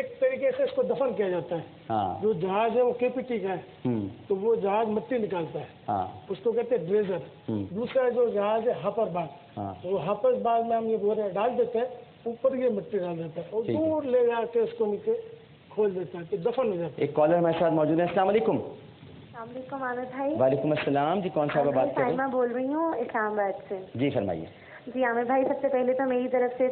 एक तरीके से इसको दफन किया जाता है। हाँ। जो जहाज है वो केपीटी का है, तो वो जहाज मिट्टी निकालता है। हाँ। उसको कहते हैं ड्रेजर। दूसरा जो जहाज है हापर बाग। हाँ। तो वो हापर बाग में हम ये बोरे डाल देते हैं, ऊपर ये मिट्टी डाल देता है और दूर ले जाके उसको नीचे खोल देता है, तो दफन हो जाता है। एक कॉलर हमारे साथ मौजूद है। अस्सलाम वालेकुम। अस्सलाम आमिर भाई। वालेकुम अस्सलाम जी, कौन सा बात कर रहे हैं? साइमा बोल रही हूँ इस्लामाबाद से। जी फरमाइए। जी आमिर भाई, सबसे पहले तो मेरी तरफ से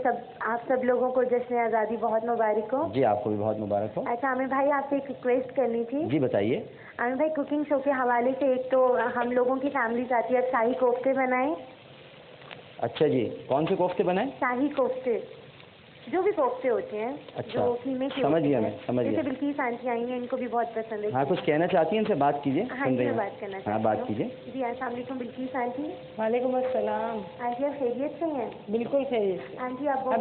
आप सब लोगों को जश्न आज़ादी बहुत मुबारक हो। जी आपको भी बहुत मुबारक हो। अच्छा आमिर भाई, आपसे एक रिक्वेस्ट करनी थी। जी बताइए। आमिर भाई, कुकिंग शो के हवाले से एक तो हम लोगों की फैमिली चाहती है शाही कोफ्ते बनाएं। अच्छा जी, कौन से कोफ्ते बनाएं? शाही कोफ्ते, जो भी कोफ्ते होते हैं। अच्छा, जो कीमे के समझ गया मैं, समझ गया। जैसे बिल्किस आंटी आई हैं, इनको भी बहुत पसंद है। हाँ, कुछ कहना चाहती हैं, इनसे बात कीजिए। हाँ, इनसे बात करना चाहती हूँ। हाँ, बात कीजिए। जी अस्सलाम वालेकुम बिल्किस आंटी। वालेकुम अस्सलाम। आंटी आप खैरियत से हैं? बिल्कुल खैरियत। आंटी आप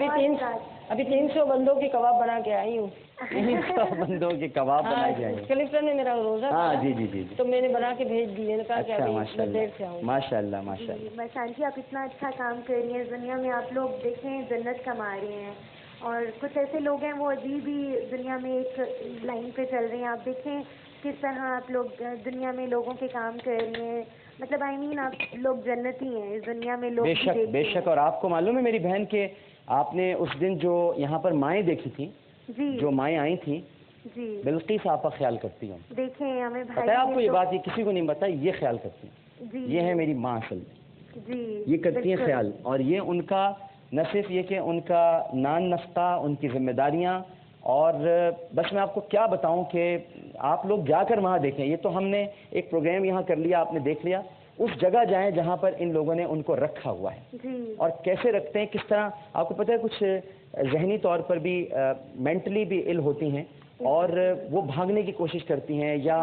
अभी 300 बंदों की कबाब बना के आई हूँ। 300 बंदों के कबाब बनाए जाएंगे। कलेक्टर ने मेरा रोजा हाँ था। जी जी जी। तो मैंने बना के भेज दिए। अच्छा, माशाल्लाह माशाल्लाह माशाल्लाह। बस आंटी आप इतना अच्छा काम कर रही हैं, दुनिया में आप लोग देखें जन्नत कमा रहे हैं। और कुछ ऐसे लोग हैं वो अजीब ही दुनिया में एक लाइन पे चल रहे हैं। आप देखें किस तरह आप लोग दुनिया में लोगों के काम कर रहे हैं। मतलब आप लोग जन्नती हैं इस दुनिया में। लोग बेशक बेशक। और आपको मालूम है मेरी बहन के, आपने उस दिन जो यहाँ पर माएँ देखी थी जी, जो माएँ आई थी जी, बिल्किस आपका ख्याल करती हूँ। देखें हमें भाई, पता है आपको ये बात, ये किसी को नहीं बताई, ये ख्याल करती हैं। ये है मेरी माँ असल में जी, ये करती हैं ख्याल। और ये उनका न सिर्फ ये कि उनका नान नफ्ता, उनकी जिम्मेदारियाँ, और बस मैं आपको क्या बताऊं कि आप लोग जाकर वहाँ देखें। ये तो हमने एक प्रोग्राम यहाँ कर लिया, आपने देख लिया। उस जगह जाएं जहाँ पर इन लोगों ने उनको रखा हुआ है जी। और कैसे रखते हैं, किस तरह। आपको पता है कुछ जहनी तौर पर भी मेंटली भी इल होती हैं और वो भागने की कोशिश करती हैं या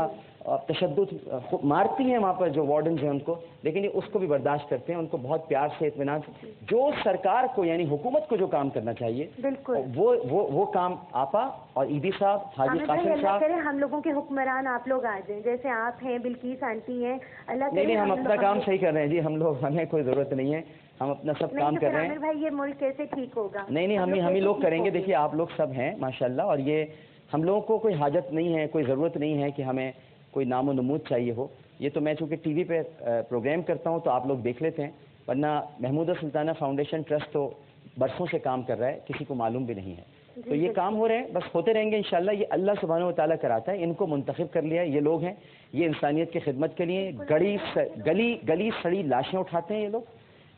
तशद्दुद मारती हैं वहाँ पर जो वार्डन्स हैं उनको, लेकिन ये उसको भी बर्दाश्त करते हैं। उनको बहुत प्यार से, इत्मीनान से, जो सरकार को यानी हुकूमत को जो काम करना चाहिए बिल्कुल वो काम आपा और ईदी साहब, हाजी कासिम साहब, हम लोगों के हुक्मरान आप लोग आ जाएं। जैसे आप हैं, बिल्किस आंटी हैं, अल्लाह नहीं, हम अपना काम सही कर रहे हैं जी। हम लोग, हमें कोई ज़रूरत नहीं है, हम अपना सब काम कर रहे हैं। भाई ये मुल्क कैसे ठीक होगा? नहीं, हम ही लोग करेंगे। देखिए आप लोग सब हैं माशाल्लाह, और ये हम लोगों को कोई हाजत नहीं है, कोई ज़रूरत नहीं है कि हमें कोई नामो नमूद चाहिए हो। ये तो मैं चूँकि टीवी पे प्रोग्राम करता हूँ तो आप लोग देख लेते हैं, वरना महमूद सुल्ताना फाउंडेशन ट्रस्ट तो बरसों से काम कर रहा है, किसी को मालूम भी नहीं है। तो ये काम हो रहे हैं, बस होते रहेंगे इंशाल्लाह। ये अल्लाह सुब्हानहू व तआला कराता है। इनको मुंतखब कर लिया है, ये लोग हैं, ये इंसानियत की खिदमत के लिए गली सड़ी लाशें उठाते हैं।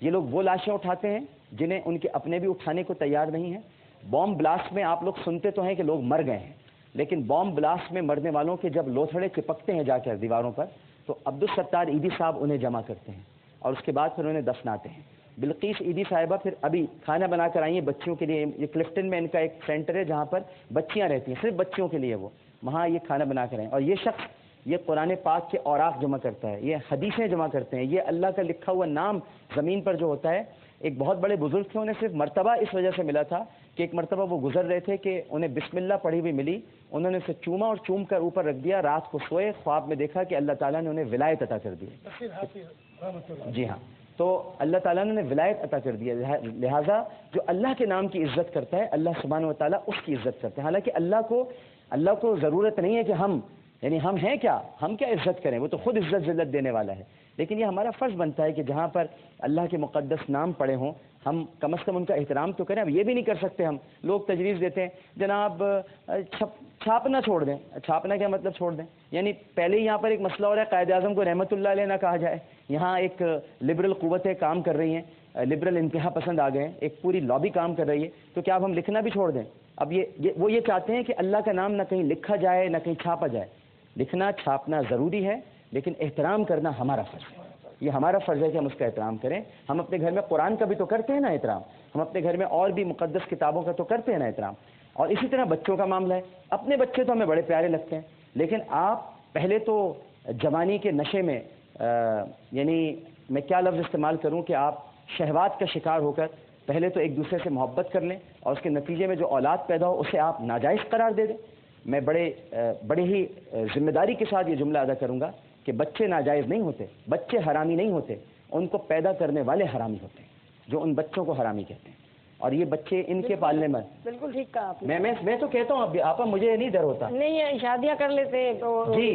ये लोग वो लाशें उठाते हैं जिन्हें उनके अपने भी उठाने को तैयार नहीं है। बॉम्ब ब्लास्ट में आप लोग सुनते तो हैं कि लोग मर गए हैं, लेकिन बॉम्ब ब्लास्ट में मरने वालों के जब लोथड़े चिपकते हैं जाकर दीवारों पर, तो अब्दुल सत्तार ईदी साहब उन्हें जमा करते हैं और उसके बाद फिर उन्हें दफनाते हैं। बिल्किस ईदी साहिबा फिर अभी खाना बनाकर आई हैं बच्चियों के लिए। ये क्लिफ्टन में इनका एक सेंटर है जहाँ पर बच्चियाँ रहती हैं, सिर्फ बच्चियों के लिए वो वहाँ ये खाना बना कर आए। और ये शख्स ये कुरान पाक के औराक जमा करता है, ये हदीसें जमा करते हैं, ये अल्लाह का लिखा हुआ नाम ज़मीन पर जो होता है। एक बहुत बड़े बुजुर्ग थे, उन्हें सिर्फ मर्तबा इस वजह से मिला था कि एक मर्तबा वो गुजर रहे थे कि उन्हें बिस्मिल्लाह पढ़ी हुई मिली, उन्होंने उसे चूमा और चूम कर ऊपर रख दिया। रात को सोए, ख्वाब में देखा कि अल्लाह ताला ने उन्हें विलायत अता कर दी। जी हाँ, तो अल्लाह ताला ने उन्हें विलायत अता कर दिया। लिहाजा जो अल्लाह के नाम की इज्जत करता है, अल्लाह सुब्हानहू व तआला उसकी इज्जत करते हैं। हालांकि अल्लाह को ज़रूरत नहीं है कि हम हैं क्या, हम क्या इज्जत करें, वो तो खुद इज्जत जिल्लत देने वाला है। लेकिन ये हमारा फ़र्ज़ बनता है कि जहाँ पर अल्लाह के मुक़द्दस नाम पड़े हों, हम कम से कम उनका एहतराम तो करें। अब ये भी नहीं कर सकते हम, लोग तजवीज़ देते हैं जनाब छापना छोड़ दें। छापना क्या मतलब छोड़ दें? यानी पहले ही यहाँ पर एक मसला हो रहा है, कायद आज़म को रहमतुल्लाह अलैह ना कहा जाए। यहाँ एक लिबरल क़ुव्वतें काम कर रही हैं, लिबरल इंतहा पसंद आ गए हैं, एक पूरी लॉबी काम कर रही है, तो क्या अब हम लिखना भी छोड़ दें? अब वो ये चाहते हैं कि अल्लाह का नाम ना कहीं लिखा जाए ना कहीं छापा जाए। लिखना छापना ज़रूरी है, लेकिन एहतराम करना हमारा फ़र्ज़ है। ये हमारा फ़र्ज़ है कि हम उसका एहतराम करें। हम अपने घर में कुरान का भी तो करते हैं ना एहतराम, हम अपने घर में और भी मुक़द्दस किताबों का तो करते हैं ना एहतराम। और इसी तरह बच्चों का मामला है। अपने बच्चे तो हमें बड़े प्यारे लगते हैं, लेकिन आप पहले तो जवानी के नशे में यानी मैं क्या लफ्ज़ इस्तेमाल करूँ कि आप शहवात का शिकार होकर पहले तो एक दूसरे से मोहब्बत कर लें और उसके नतीजे में जो औलाद पैदा हो उसे आप नाजायज़ करार दे दें। मैं बड़े ही जिम्मेदारी के साथ ये जुमला अदा करूँगा कि बच्चे नाजायज़ नहीं होते, बच्चे हरामी नहीं होते, उनको पैदा करने वाले हरामी होते हैं जो उन बच्चों को हरामी कहते हैं। اور یہ بچے ان کے پالنے میں بالکل ٹھیک کہا آپ نے. میں تو کہتا ہوں اب آپا مجھے نہیں ڈر ہوتا. نہیں یہ شادیاں کر لیتے ہیں تو جی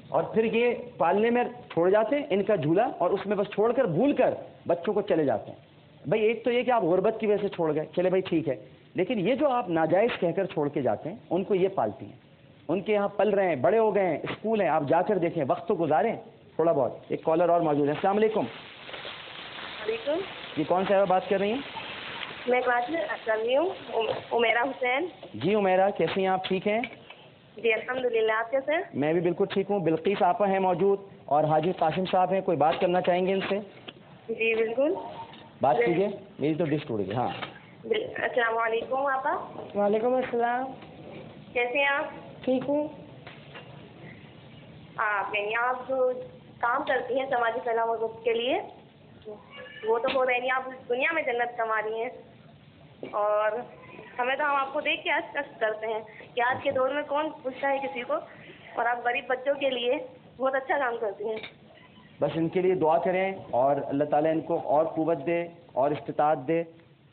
اور پھر یہ پالنے میں چھوڑ جاتے ہیں ان کا جھولا اور اس میں بس چھوڑ کر بھول کر بچوں کو چلے جاتے ہیں. بھائی ایک تو یہ کہ آپ غربت کی وجہ سے چھوڑ گئے, چلے بھائی ٹھیک ہے, لیکن یہ جو آپ ناجائز کہہ کر چھوڑ کے جاتے ہیں ان کو یہ پالتی ہیں, ان کے یہاں پل رہے ہیں, بڑے ہو گئے ہیں, اسکول ہیں, آپ جا کر دیکھیں, وقت تو گزاریں تھوڑا بہت. ایک کالر اور موجود ہے. السلام علیکم. وعلیکم. جی کون صاحبہ بات کر رہی ہیں؟ میں کلاس میں کر رہی ہوں. عمیرہ حسین. جی عمیرہ کیسی ہیں آپ؟ ٹھیک ہیں؟ جی الحمدللہ. آپ کیسے ہیں؟ میں بھی بالکل ٹھیک ہوں. بلقیس آپا ہیں موجود اور حاجی قاسم صاحب ہیں, کوئی بات کرنا چاہیں گے ان سے؟ جی بالکل بات کیجیے, میری تو ڈش ٹوٹ گئی. ہاں السلام علیکم. آپا وعلیکم السلام. کیسے ہیں آپ؟ ٹھیک ہوں. یعنی آپ جو کام کرتی ہیں سماجی فلاح و بہبود کے لیے وہ تو ہو رہے نہیں, آپ دنیا میں جنت کما رہی ہیں. اور ہمیں تو ہم آپ کو دیکھ کے اشک کرتے ہیں کہ آج کے دور میں کون پوچھتا ہے کسی کو, اور آپ غریب بچوں کے لیے بہت اچھا کام کرتی ہیں. بس ان کے لیے دعا کریں اور اللہ تعالیٰ ان کو اور قوت دے اور استطاعت دے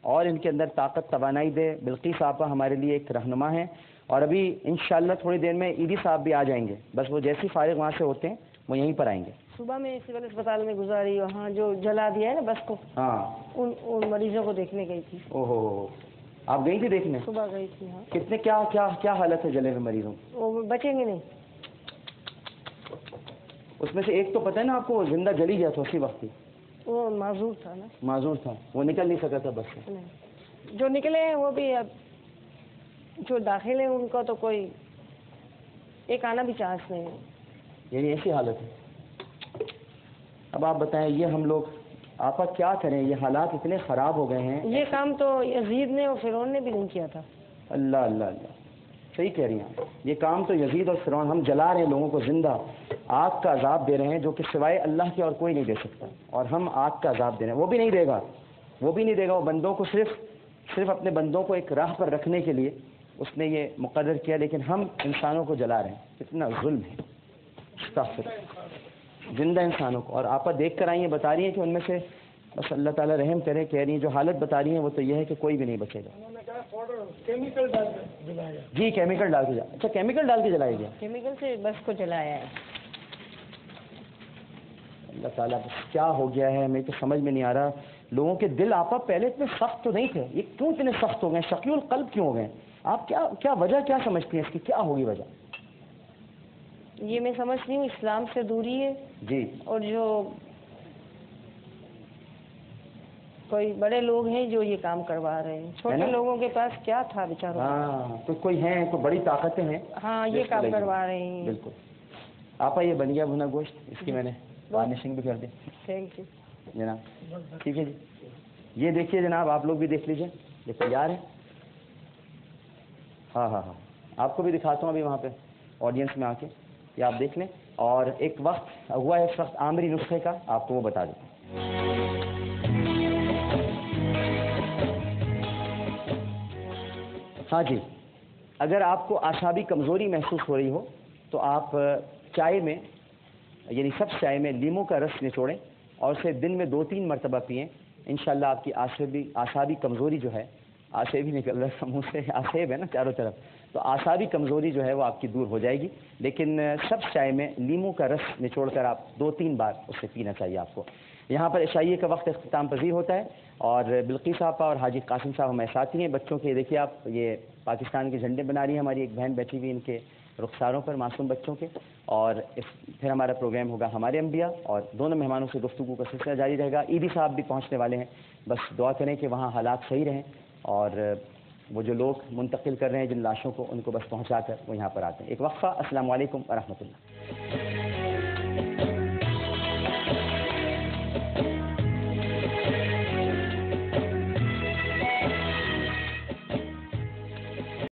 اور ان کے اندر طاقت توانائی دے. بلقیس آپا ہمارے لیے ایک رہنما ہیں اور ابھی انشاءاللہ تھوڑی دیر میں ایدی صاحب بھی آ جائیں گے. بس وہ جیسی فارغ وہاں سے ہوتے ہیں وہ یہیں پر آئیں گے. صبح میں سول اسپتال میں گزاری, وہاں جو جلا دیا ہے نا بس کو, ہاں ان مریضوں کو دیکھنے گئی تھی. او ہو آپ گئی تھی دیکھنے؟ صبح گئی تھی. ہاں کتنے کیا حالت ہے جلے ہوئے مریضوں؟ وہ بچیں گے نہیں. اس میں سے ایک تو پتہ ہے نا آپ کو, وہ زندہ جلی گیا تھا اسی وقت ہی. وہ معذور تھا نا. معذور تھا, وہ نکل نہیں سکا تھا بس سے. جو نکلے ہیں وہ بھی اب جو داخل ہیں ان کا تو کوئی ایک آنا بھی چانس نہیں ہے. یعنی ایسی حالت ہے. اب آپ بتائیں یہ ہم لوگ آپا کیا کریں, یہ حالات اتنے خراب ہو گئے ہیں. یہ کام تو یزید نے اور فرعون نے بھی نہیں کیا تھا. اللہ اللہ اللہ, صحیح کہہ رہی ہیں. یہ کام تو یزید اور فرعون, ہم جلا رہے ہیں لوگوں کو زندہ, آگ کا عذاب دے رہے ہیں جو کہ سوائے اللہ کے اور کوئی نہیں دے سکتا, اور ہم آگ کا عذاب دے رہے ہیں. وہ بھی نہیں دے گا, وہ بندوں کو صرف اپنے بندوں کو ایک راہ پر رکھنے کے لیے اس نے یہ مقرر کیا, لیکن ہم انسانوں کو جلا رہے ہیں. اتنا ظلم ہے, استغفر, زندہ انسانوں کو. اور آپا دیکھ کر آئی ہیں, بتا رہی ہیں کہ ان میں سے بس اللہ تعالیٰ رحم کرے. کہہ رہی ہیں جو حالت بتا رہی ہیں وہ تو یہ ہے کہ کوئی بھی نہیں بچے گا. کیمیکل ڈال کے جلایا گیا. جی کیمیکل ڈال کے اچھا کیمیکل ڈال کے جلایا گیا. کیمیکل سے بس کو جلایا ہے. اللہ تعالیٰ کیا ہو گیا ہے ہمیں تو سمجھ میں نہیں آ رہا. لوگوں کے دل آپا پہلے اتنے سخت تو نہیں تھے, یہ کیوں اتنے سخت ہو گئے, شقی القلب کیوں ہو گئے؟ آپ کیا وجہ کیا سمجھتی ہیں اس کی, کیا ہوگی وجہ؟ یہ میں سمجھتی ہوں اسلام سے دوری ہے. جی. اور جو کوئی بڑے لوگ ہیں جو یہ کام کروا رہے ہیں, چھوٹے لوگوں کے پاس کیا تھا بیچاروں. ہاں تو کوئی ہیں, کوئی بڑی طاقتیں ہیں. ہاں یہ کام کروا رہے ہیں. بالکل. آپا یہ بن گیا بھنا گوشت, اس کی میں نے گارنشنگ بھی کر دی. تھینک یو جناب. ٹھیک ہے جی, یہ دیکھیے جناب, آپ لوگ بھی دیکھ لیجیے, یہ تیار ہے. ہاں آپ کو بھی دکھاتا ہوں ابھی وہاں پہ آڈینس میں آ کے, یہ آپ دیکھ لیں. اور ایک وقت ہوا ہے اس وقت عامری نسخے کا, آپ کو وہ بتا دیتے ہیں. ہاں جی, اگر آپ کو اعصابی کمزوری محسوس ہو رہی ہو تو آپ چائے میں یعنی سب چائے میں لیموں کا رس نچوڑیں اور اسے دن میں 2-3 مرتبہ پئیں. انشاءاللہ آپ کی اعصابی کمزوری جو ہے, آسے بھی نکل رہا ہے منہ سے, آسیب ہے نا چاروں طرف, تو اعصابی کمزوری جو ہے وہ آپ کی دور ہو جائے گی. لیکن سب چائے میں لیموں کا رس نچوڑ کر آپ 2-3 بار اسے پینا چاہیے آپ کو. یہاں پر عشائیے کا وقت اختتام پذیر ہوتا ہے اور بلقیس آپا اور حاجی قاسم صاحب ہمارے ساتھی ہیں. بچوں کے دیکھیے آپ, یہ پاکستان کے جھنڈے بنا رہی ہیں. ہماری ایک بہن بیٹھی ہوئی ان کے رخساروں پر, معصوم بچوں کے. اور پھر ہمارا پروگرام ہوگا ہمارے انبیاء, اور دونوں مہمانوں سے گفتگو کا سلسلہ جاری رہے گا. ایدی صاحب بھی پہنچنے والے ہیں, بس دعا کریں کہ وہاں حالات صحیح رہیں اور وہ جو لوگ منتقل کر رہے ہیں جن لاشوں کو, ان کو بس پہنچا کر وہ یہاں پر آتے ہیں. ایک وقفہ. السلام علیکم ورحمۃ اللہ.